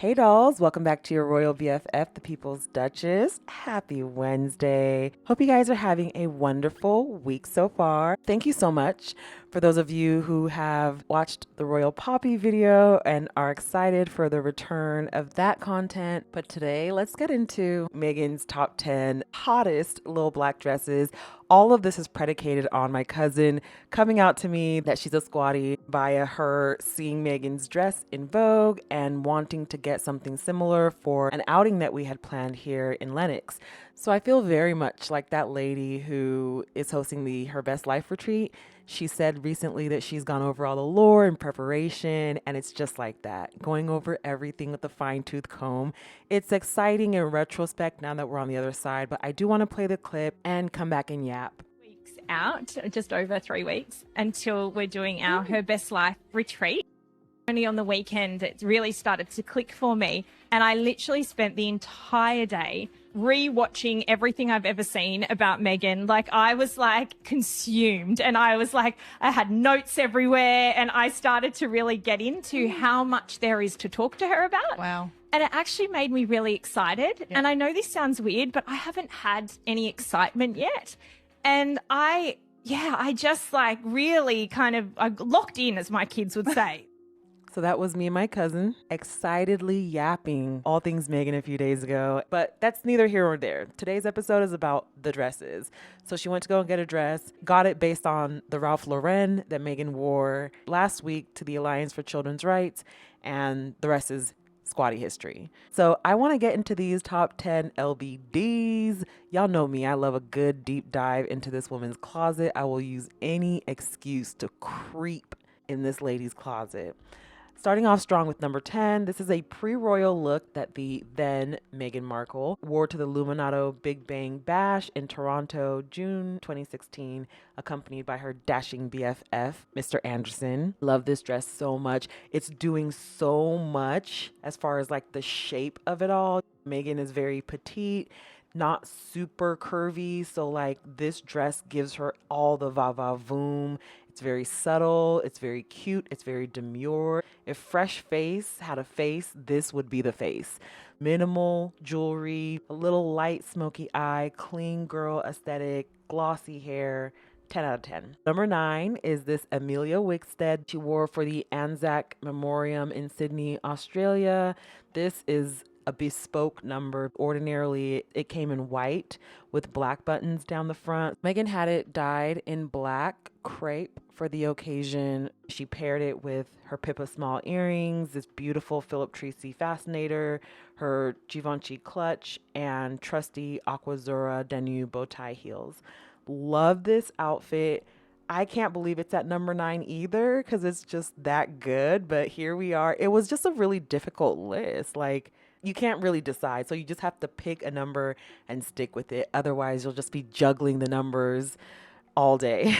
Hey dolls, welcome back to your Royal BFF, the People's Duchess. Happy Wednesday. Hope you guys are having a wonderful week so far. Thank you so much for those of you who have watched the Royal Poppy video and are excited for the return of that content. But today, let's get into Meghan's top 10 hottest little black dresses. All of this is predicated on my cousin coming out to me that she's a squatty via her seeing Meghan's dress in Vogue and wanting to get something similar for an outing that we had planned here in Lenox. So I feel very much like that lady who is hosting the Her Best Life retreat. She said recently that she's gone over all the lore and preparation, and it's just like that, going over everything with a fine-tooth comb. It's exciting in retrospect now that we're on the other side, but I do want to play the clip and come back and yap. Weeks out, just over 3 weeks, until we're doing our Her Best Life retreat. Only on the weekend, it really started to click for me. And I literally spent the entire day re-watching everything I've ever seen about Meghan. Like, I was like consumed, and I was like, I had notes everywhere, and I started to really get into how much there is to talk to her about. Wow. And it actually made me really excited. And I know this sounds weird, but I haven't had any excitement yet. And I just like really I locked in, as my kids would say. So that was me and my cousin excitedly yapping all things Meghan a few days ago. But that's neither here nor there. Today's episode is about the dresses. So she went to go and get a dress, got it based on the Ralph Lauren that Meghan wore last week to the Alliance for Children's Rights, and the rest is squatty history. So I want to get into these top 10 LBDs. Y'all know me. I love a good deep dive into this woman's closet. I will use any excuse to creep in this lady's closet. Starting off strong with number 10, this is a pre-royal look that the then Meghan Markle wore to the Luminato Big Bang Bash in Toronto, June 2016, accompanied by her dashing BFF, Mr. Anderson. Love this dress so much. It's doing so much as far as like the shape of it all. Meghan is very petite, not super curvy, so like this dress gives her all the va-va-voom. It's very subtle, it's very cute, it's very demure. If Fresh Face had a face, this would be the face. Minimal jewelry, a little light smoky eye, clean girl aesthetic, glossy hair. 10 out of 10. Number 9 is this Amelia Wickstead she wore for the Anzac Memoriam in Sydney, Australia. This is a bespoke number. Ordinarily, it came in white with black buttons down the front. Meghan had it dyed in black crepe for the occasion. She paired it with her Pippa small earrings, this beautiful Philip Treacy fascinator, her Givenchy clutch, and trusty Aquazzura Danube bow tie heels. Love this outfit. I can't believe it's at number 9 either because it's just that good, but here we are. It was just a really difficult list. Like, you can't really decide. So you just have to pick a number and stick with it. Otherwise, you'll just be juggling the numbers all day.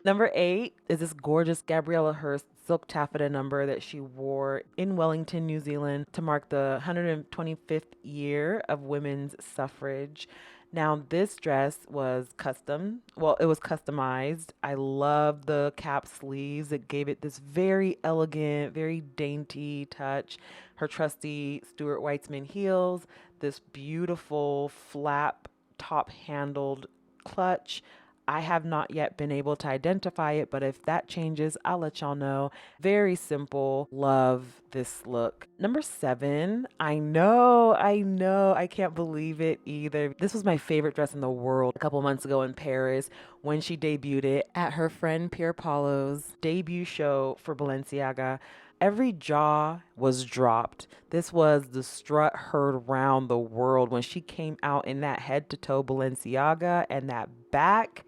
Number 8 is this gorgeous Gabriella Hearst silk taffeta number that she wore in Wellington, New Zealand to mark the 125th year of women's suffrage. Now, this dress was custom. Well, it was customized. I love the cap sleeves. It gave it this very elegant, very dainty touch. Her trusty Stuart Weitzman heels, this beautiful flap top-handled clutch. I have not yet been able to identify it, but if that changes, I'll let y'all know. Very simple. Love this look. Number 7, I know, I can't believe it either. This was my favorite dress in the world a couple months ago in Paris when she debuted it at her friend Pier Paolo's debut show for Balenciaga. Every jaw was dropped. This was the strut heard round the world when she came out in that head-to-toe Balenciaga, and that back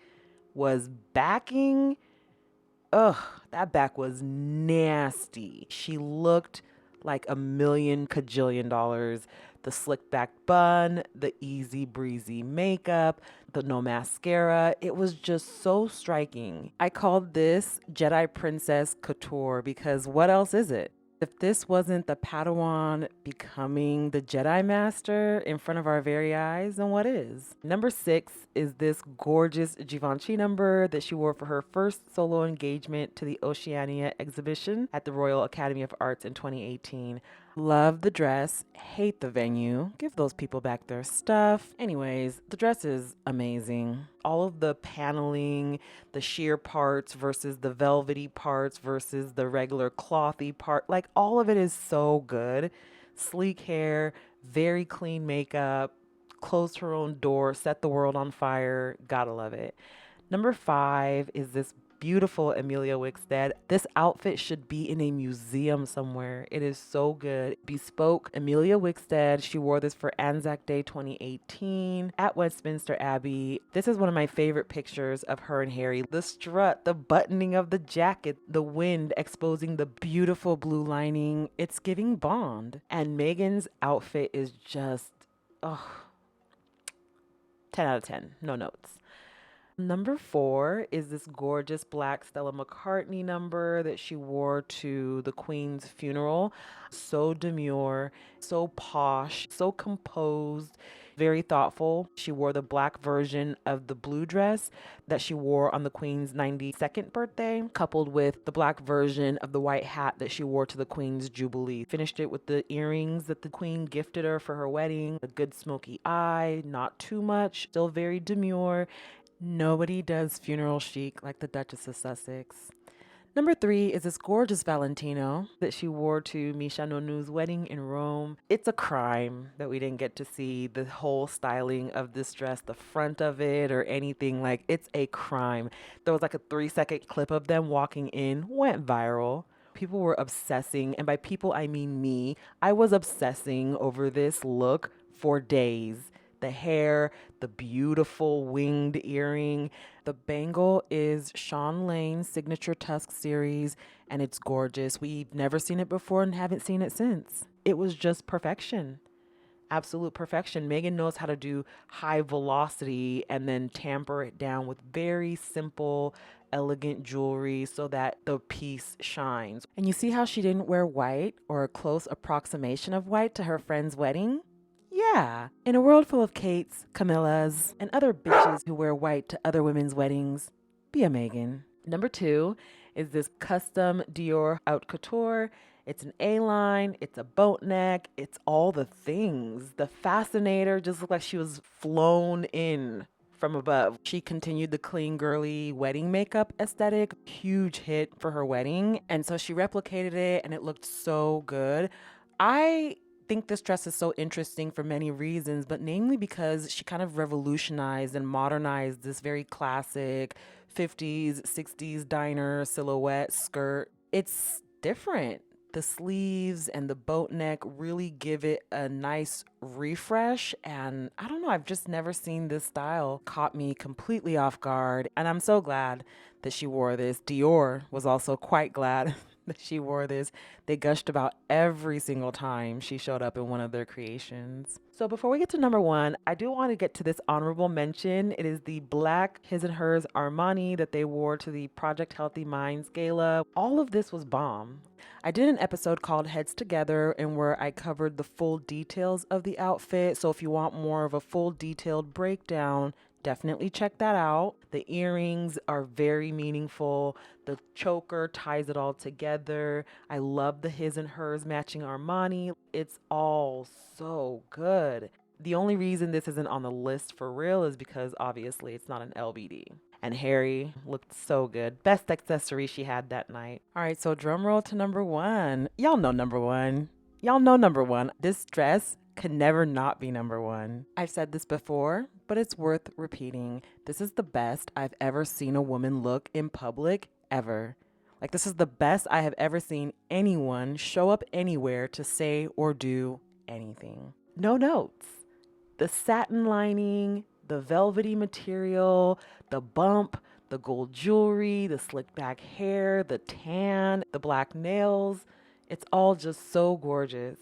was backing. Ugh, that back was nasty. She looked like a million cajillion dollars. The slick back bun, the easy breezy makeup, the no mascara. It was just so striking. I called this Jedi Princess Couture because what else is it? If this wasn't the Padawan becoming the Jedi Master in front of our very eyes, then what is? Number 6 is this gorgeous Givenchy number that she wore for her first solo engagement to the Oceania exhibition at the Royal Academy of Arts in 2018. Love the dress, hate the venue. Give those people back their stuff. Anyways, the dress is amazing. All of the paneling, the sheer parts versus the velvety parts versus the regular clothy part, like all of it is so good. Sleek hair, very clean makeup, closed her own door, set the world on fire. Gotta love it. Number 5 is this beautiful Amelia Wickstead. This outfit should be in a museum somewhere. It is so good. Bespoke Amelia Wickstead. She wore this for Anzac Day 2018 at Westminster Abbey. This is one of my favorite pictures of her and Harry. The strut, the buttoning of the jacket, the wind exposing the beautiful blue lining. It's giving Bond. And Meghan's outfit is just, oh, 10 out of 10. No notes. Number 4 is this gorgeous black Stella McCartney number that she wore to the Queen's funeral. So demure, so posh, so composed, very thoughtful. She wore the black version of the blue dress that she wore on the Queen's 92nd birthday, coupled with the black version of the white hat that she wore to the Queen's Jubilee. Finished it with the earrings that the Queen gifted her for her wedding. A good smoky eye, not too much, still very demure. Nobody does funeral chic like the Duchess of Sussex. Number 3 is this gorgeous Valentino that she wore to Misha Nonu's wedding in Rome. It's a crime that we didn't get to see the whole styling of this dress, the front of it or anything. Like, it's a crime. There was like a 3-second clip of them walking in, went viral. People were obsessing, and by people I mean me. I was obsessing over this look for days. The hair, the beautiful winged earring. The bangle is Sean Lane's signature tusk series, and it's gorgeous. We've never seen it before and haven't seen it since. It was just perfection. Absolute perfection. Meghan knows how to do high velocity and then tamper it down with very simple, elegant jewelry so that the piece shines. And you see how she didn't wear white or a close approximation of white to her friend's wedding? Yeah, in a world full of Kates, Camillas, and other bitches who wear white to other women's weddings, be a Meghan. Number 2 is this custom Dior haute couture. It's an A-line, it's a boat neck, it's all the things. The fascinator just looked like she was flown in from above. She continued the clean, girly wedding makeup aesthetic, huge hit for her wedding. And so she replicated it and it looked so good. I think this dress is so interesting for many reasons, but namely because she kind of revolutionized and modernized this very classic 50s, 60s diner silhouette skirt. It's different. The sleeves and the boat neck really give it a nice refresh. And I don't know, I've just never seen this style. Caught me completely off guard. And I'm so glad that she wore this. Dior was also quite glad that she wore this. They gushed about every single time she showed up in one of their creations. So before we get to number 1, I do want to get to this honorable mention. It is the black his and hers Armani that they wore to the Project Healthy Minds gala. All of this was bomb. I did an episode called Heads Together and where I covered the full details of the outfit. So if you want more of a full detailed breakdown, definitely check that out. The earrings are very meaningful. The choker ties it all together. I love the his and hers matching Armani. It's all so good. The only reason this isn't on the list for real is because obviously it's not an LBD. And Harry looked so good. Best accessory she had that night. All right, so drum roll to number 1. Y'all know number 1. Y'all know number 1. This dress can never not be number 1. I've said this before, but it's worth repeating. This is the best I've ever seen a woman look in public ever. Like, this is the best I have ever seen anyone show up anywhere to say or do anything. No notes. The satin lining, the velvety material, the bump, the gold jewelry, the slick back hair, the tan, the black nails. It's all just so gorgeous.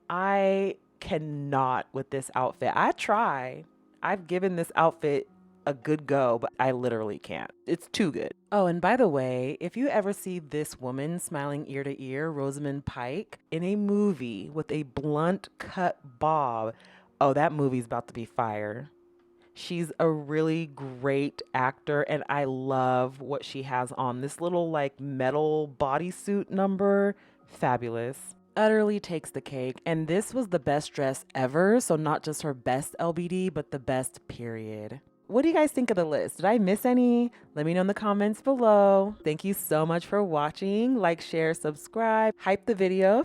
I cannot with this outfit. I try. I've given this outfit a good go, but I literally can't. It's too good. Oh, and by the way, if you ever see this woman smiling ear to ear, Rosamund Pike, in a movie with a blunt cut bob, oh, that movie's about to be fire. She's a really great actor, and I love what she has on. This little like metal bodysuit number, fabulous. utterly takes the cake. And this was the best dress ever. So not just her best LBD, but the best period. What do you guys think of the list? Did I miss any? Let me know in the comments below. Thank you so much for watching. Like, share, subscribe, hype the video.